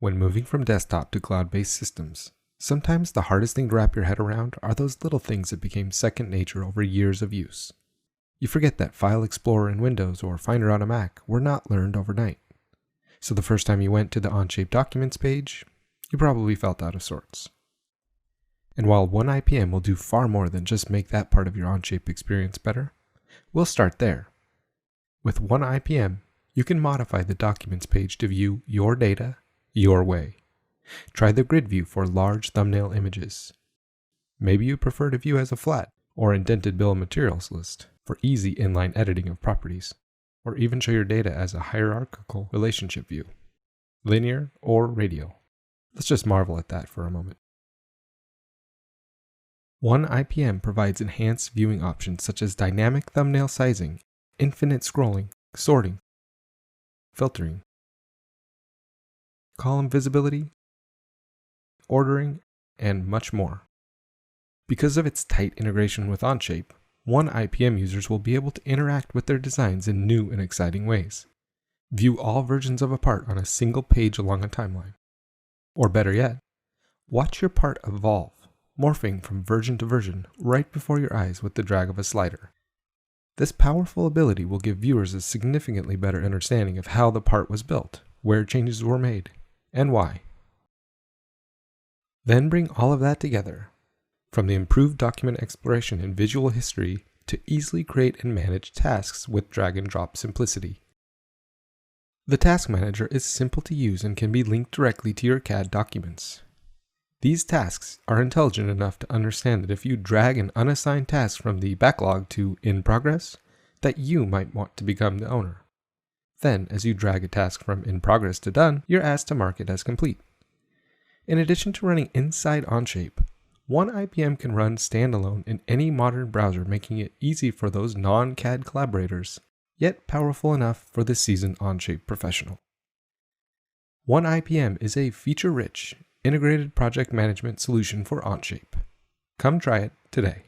When moving from desktop to cloud-based systems, sometimes the hardest thing to wrap your head around are those little things that became second nature over years of use. You forget that File Explorer in Windows or Finder on a Mac were not learned overnight. So the first time you went to the Onshape Documents page, you probably felt out of sorts. And while OneIPM will do far more than just make that part of your Onshape experience better, we'll start there. With OneIPM, you can modify the Documents page to view your data your way. Try the grid view for large thumbnail images. Maybe you prefer to view as a flat or indented bill of materials list for easy inline editing of properties, or even show your data as a hierarchical relationship view, linear or radial. Let's just marvel at that for a moment. OneIPM provides enhanced viewing options such as dynamic thumbnail sizing, infinite scrolling, sorting, filtering, column visibility, ordering, and much more. Because of its tight integration with Onshape, OneIPM users will be able to interact with their designs in new and exciting ways. View all versions of a part on a single page along a timeline. Or better yet, watch your part evolve, morphing from version to version right before your eyes with the drag of a slider. This powerful ability will give viewers a significantly better understanding of how the part was built, where changes were made, and why. Then bring all of that together, from the improved document exploration and visual history to easily create and manage tasks with drag and drop simplicity. The Task Manager is simple to use and can be linked directly to your CAD documents. These tasks are intelligent enough to understand that if you drag an unassigned task from the backlog to in progress, that you might want to become the owner. Then, as you drag a task from in progress to done, you're asked to mark it as complete. In addition to running inside Onshape, OneIPM can run standalone in any modern browser, making it easy for those non-CAD collaborators, yet powerful enough for the seasoned Onshape professional. OneIPM is a feature-rich, integrated project management solution for Onshape. Come try it today.